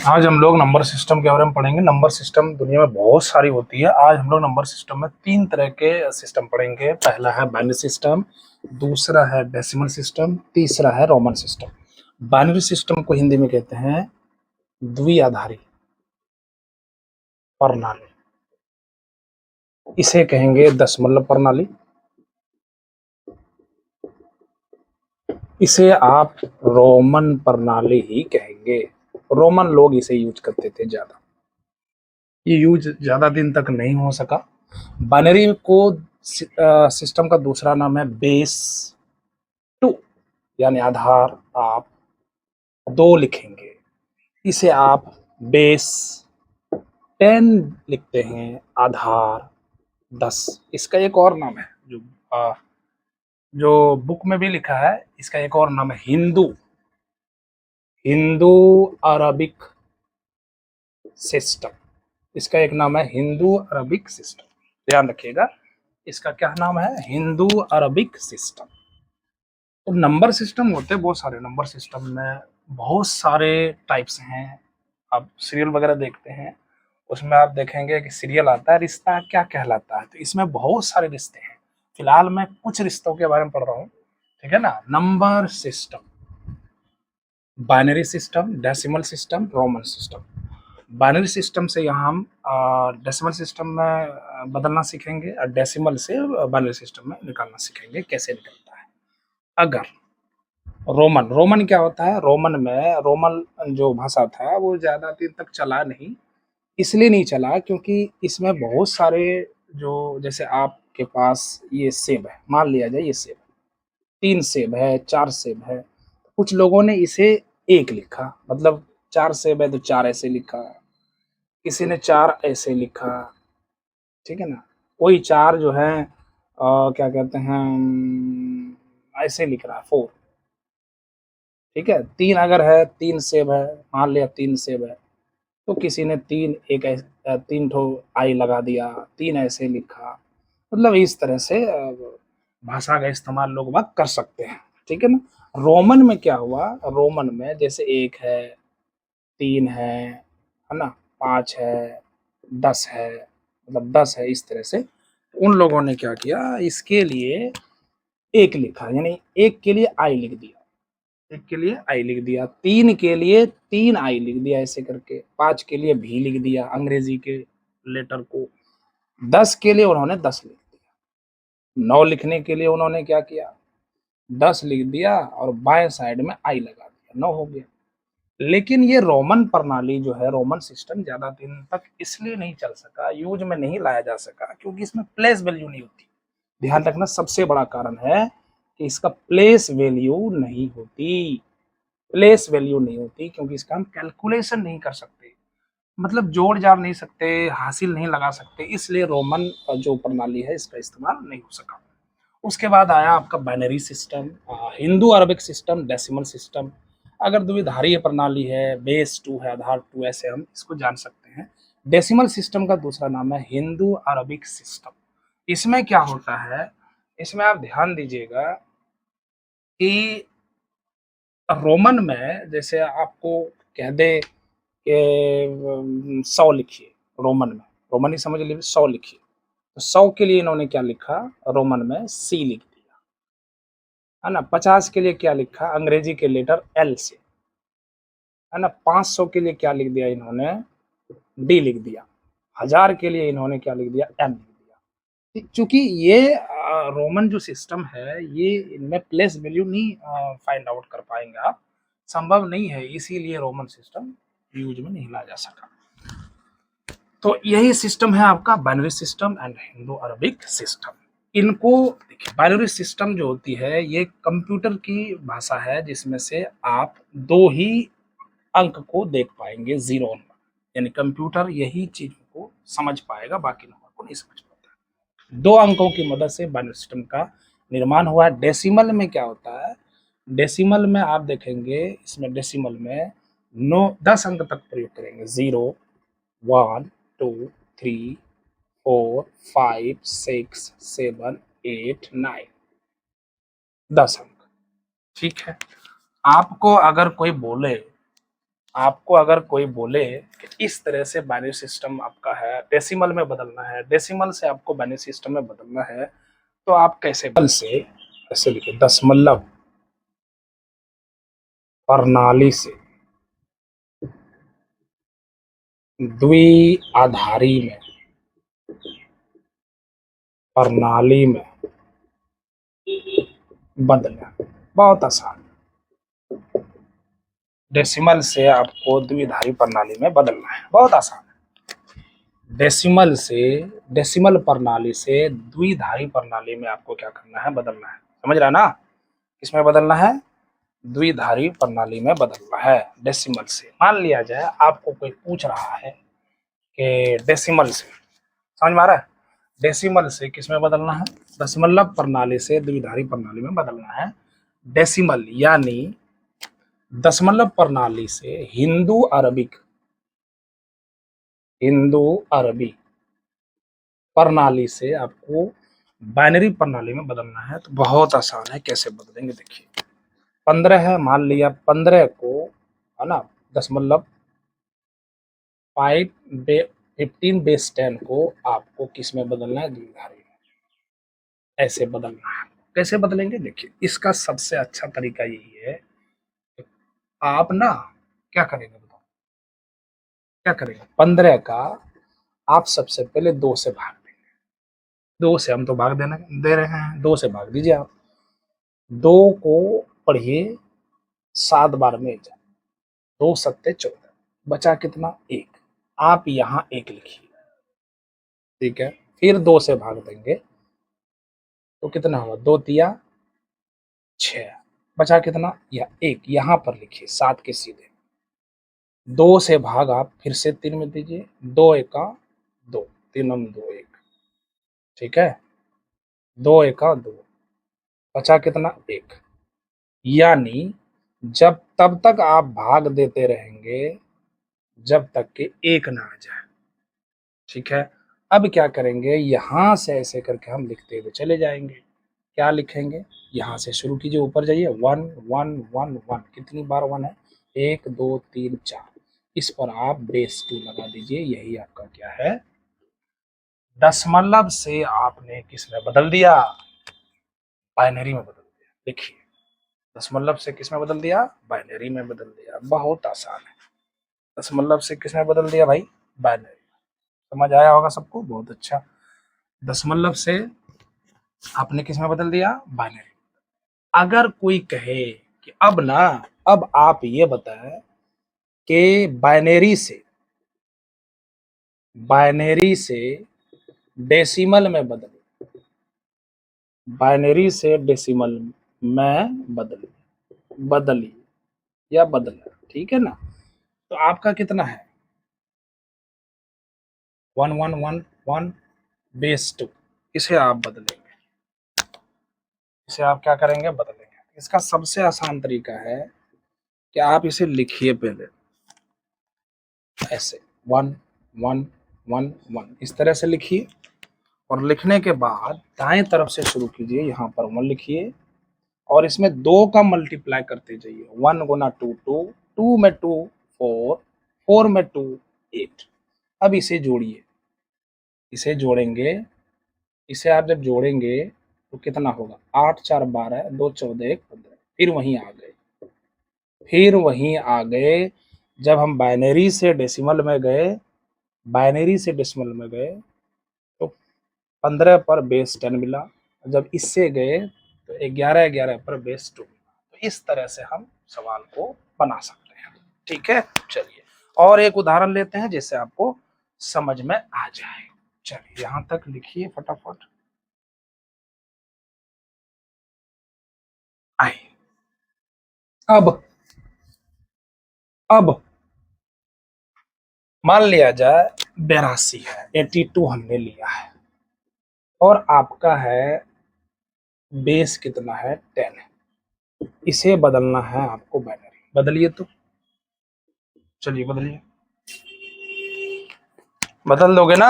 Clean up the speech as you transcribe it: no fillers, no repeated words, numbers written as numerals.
आज हम लोग नंबर सिस्टम के बारे में पढ़ेंगे। नंबर सिस्टम दुनिया में बहुत सारी होती है। आज हम लोग नंबर सिस्टम में 3 तरह के सिस्टम पढ़ेंगे। पहला है बाइनरी सिस्टम, दूसरा है डेसिमल सिस्टम, तीसरा है रोमन सिस्टम। बाइनरी सिस्टम को हिंदी में कहते हैं द्विआधारी प्रणाली, इसे कहेंगे दशमलव प्रणाली, इसे आप रोमन प्रणाली ही कहेंगे। रोमन लोग इसे यूज करते थे ज्यादा, ये यूज ज्यादा दिन तक नहीं हो सका। बाइनरी को सिस्टम का दूसरा नाम है बेस 2, यानी आधार आप 2 लिखेंगे, इसे आप बेस 10 लिखते हैं, आधार 10। इसका एक और नाम है जो बुक में भी लिखा है, इसका एक और नाम है हिंदू अरबिक सिस्टम। इसका एक नाम है हिंदू अरबिक सिस्टम, ध्यान रखिएगा। इसका क्या नाम है? Hindu Arabic system. तो नंबर सिस्टम होते हैं बहुत सारे। नंबर सिस्टम में बहुत सारे टाइप्स हैं। आप सीरियल वगैरह देखते हैं, उसमें आप देखेंगे कि सीरियल आता है रिश्ता क्या कहलाता है, तो इसमें बहुत सारे रिश्ते हैं। फिलहाल मैं कुछ रिश्तों के बारे में पढ़ रहा हूँ, ठीक है ना। Number system, binary system, decimal system, Roman system. Binary system से यहाँ हम डेसिमल सिस्टम में बदलना सीखेंगे और डेसिमल से बाइनरी सिस्टम में निकालना सीखेंगे कैसे निकलता है। अगर रोमन क्या होता है? रोमन जो भाषा था वो ज्यादा दिन तक चला नहीं। इसलिए नहीं चला क्योंकि इसमें बहुत सारे, जो जैसे आपके पास ये सेब है, मान लिया जाए ये सेब, 3 सेब है, 4 सेब है, कुछ लोगों ने इसे एक लिखा, मतलब 4 सेब है तो 4 ऐसे लिखा, किसी ने 4 ऐसे लिखा, ठीक है ना। कोई 4 जो है क्या कहते हैं, ऐसे लिख रहा है 4, ठीक है। 3 अगर है, 3 सेब है, मान लिया 3 सेब है, तो किसी ने 3 ठो आई लगा दिया, 3 ऐसे लिखा। मतलब इस तरह से भाषा का इस्तेमाल लोग बात कर सकते हैं, ठीक है ना। रोमन में क्या हुआ? रोमन में जैसे 1 है, 3 है ना, 5 है, 10 है, मतलब 10 है, इस तरह से उन लोगों ने क्या किया, इसके लिए एक लिखा, यानी एक के लिए आई लिख दिया, एक के लिए आई लिख दिया, 3 के लिए 3 आई लिख दिया ऐसे करके, 5 के लिए भी लिख दिया अंग्रेजी के लेटर को, 10 के लिए उन्होंने 10 लिख दिया, 9 लिखने के लिए उन्होंने क्या किया, 10 लिख दिया और बाएं साइड में आई लगा दिया, 9 हो गया। लेकिन ये रोमन प्रणाली जो है, रोमन सिस्टम ज्यादा दिन तक इसलिए नहीं चल सका, यूज में नहीं लाया जा सका, क्योंकि इसमें प्लेस वैल्यू नहीं होती। ध्यान रखना, सबसे बड़ा कारण है कि इसका प्लेस वैल्यू नहीं होती। प्लेस वैल्यू नहीं होती क्योंकि इसका हम कैलकुलेशन नहीं कर सकते, मतलब जोड़ जाड़ नहीं सकते, हासिल नहीं लगा सकते, इसलिए रोमन जो प्रणाली है इसका इस्तेमाल नहीं हो सका। उसके बाद आया आपका binary system, Hindu Arabic system, decimal system. अगर द्विधारीय प्रणाली है, बेस 2 है, आधार 2, ऐसे हम इसको जान सकते हैं। डेसिमल सिस्टम का दूसरा नाम है हिंदू अरबिक सिस्टम। इसमें क्या होता है, इसमें आप ध्यान दीजिएगा कि रोमन में जैसे आपको कह दे कि 100 लिखिए, रोमन में, रोमन ही समझ लीजिए, 100 लिखिए, तो 100 के लिए इन्होंने क्या लिखा, रोमन में सी लिख दिया, है ना। 50 के लिए क्या लिखा, अंग्रेजी के लेटर एल से, है ना। 500 के लिए क्या लिख दिया इन्होंने, डी लिख दिया। 1000 के लिए इन्होंने क्या लिख दिया, एम लिख दिया। चूंकि ये रोमन जो सिस्टम है, ये इनमें प्लेस वैल्यू नहीं फाइंड आउट कर पाएंगे आप, संभव नहीं है, इसीलिए रोमन सिस्टम यूज में नहीं लाया जा सका। तो यही सिस्टम है आपका binary system and Hindu Arabic system. इनको देखिए, बाइनरी सिस्टम जो होती है ये कंप्यूटर की भाषा है, जिसमें से आप 2 ही अंक को देख पाएंगे, 0 और 1, यानी कंप्यूटर यही चीज को समझ पाएगा, बाकी नंबर को नहीं समझ पाता। 2 अंकों की मदद से बाइनरी सिस्टम का निर्माण हुआ है। डेसिमल में क्या होता है, डेसिमल में आप देखेंगे, इसमें डेसिमल में 10 अंक तक प्रयोग करेंगे, 0, 1, 2, 3, 4, 5, 6, 7, 8, 9, 10 अंक, ठीक है। आपको अगर कोई बोले आपको अगर कोई बोले कि इस तरह से बाइनरी सिस्टम आपका है, डेसिमल में बदलना है, डेसिमल से आपको बाइनरी सिस्टम में बदलना है, तो आप कैसे से ऐसे लिखे दशमलव प्रणाली से द्विआधारी में प्रणाली में बदलना। बहुत आसान। डेसिमल से आपको द्विआधारी प्रणाली में बदलना है, बहुत आसान है। डेसिमल प्रणाली से द्विआधारी प्रणाली में आपको क्या करना है, बदलना है। समझ रहा है ना? किसमें बदलना है? द्विआधारी प्रणाली में बदलना है डेसिमल से। मान लिया जाए आपको कोई पूछ रहा है कि डेसिमल से, समझ में आ रहा है? डेसिमल से किसमें बदलना है? दशमलव प्रणाली से द्विआधारी प्रणाली में बदलना है। डेसिमल यानी दशमलव प्रणाली से हिंदू अरबी प्रणाली से आपको बाइनरी प्रणाली में बदलना है। तो बहुत आसान है, कैसे बदलेंगे देखिए। 15 है, मान लिया 15 को, है ना, दशमलव 15 बेस 10 को आपको किस में बदलना है? द्विआधारी में। ऐसे बदलना है। कैसे बदलेंगे देखिए, इसका सबसे अच्छा तरीका यही है कि आप ना क्या करेंगे बताओ, क्या करेंगे? 15 का आप सबसे पहले 2 से भाग देंगे। 2 से हम तो भाग दे रहे हैं, 2 से भाग दीजिए आप। 2 को पढ़िए 7 बार में जाए, 2 सत्ते 14, बचा कितना? 1। आप यहाँ 1 लिखिए, ठीक है। फिर 2 से भाग देंगे तो कितना हुआ? 2 तिया 6, बचा कितना? या 1। यहाँ पर लिखिए 7 के सीधे। 2 से भाग आप फिर से 3 में दीजिए, 2 एका 2, 3 2 1, ठीक है। 2 एका 2, बचा कितना? 1। यानी जब तब तक आप भाग देते रहेंगे जब तक कि 1 ना आ जाए, ठीक है। अब क्या करेंगे, यहां से ऐसे करके हम लिखते हुए चले जाएंगे। क्या लिखेंगे? यहां से शुरू कीजिए, ऊपर जाइए। 1 1 1 1, कितनी बार 1 है? 1 2 3 4। इस पर आप बेस 2 लगा दीजिए। यही आपका क्या है? दशमलव से आपने किस में बदल दिया? बाइनरी में बदल दिया। देखिए, दशमलव से किस में बदल दिया? बाइनरी में बदल दिया। बहुत आसान है। दशमलव से किस में बदल दिया भाई? बाइनरी। समझ आया होगा सबको? बहुत अच्छा। दशमलव से आपने किस में बदल दिया? बाइनरी। अगर कोई कहे कि अब आप ये बताएं कि बाइनरी से डेसिमल में बदले, बाइनरी से डेसिमल में बदली या बदला, ठीक है ना? तो आपका कितना है? 1 1 1 1 बेस 2। इसे आप बदलेंगे, इसे आप क्या करेंगे? बदलेंगे। इसका सबसे आसान तरीका है कि आप इसे लिखिए पहले ऐसे 1 1 1 1, इस तरह से लिखिए। और लिखने के बाद दाएं तरफ से शुरू कीजिए, यहाँ पर 1 लिखिए और इसमें 2 का मल्टीप्लाई करते जाइए। 1 गुना 2 2, 2 में 2 4, 4 में 2 8। अब इसे जोड़िए, इसे जोड़ेंगे। इसे आप जब जोड़ेंगे तो कितना होगा? 8 4 12, 2 14 1 15। फिर वहीं आ गए। जब हम बाइनरी से डेसिमल में गए, तो 15 पर बेस 10 मिला। जब इससे गए तो 11 11 पर बेस 2 मिला। तो इस तरह से हम सवाल को बना सकते हैं, ठीक है। चलिए और एक उदाहरण लेते हैं जिससे आपको समझ में आ जाए। चलिए यहां तक लिखिए फटाफट। आइए, अब मान लिया जाए 82 है, 82 हमने लिया है और आपका है बेस कितना है? 10 है। इसे बदलना है आपको बाइनरी। बदलिए तो, चलिए बदलिए। बदल दोगे ना?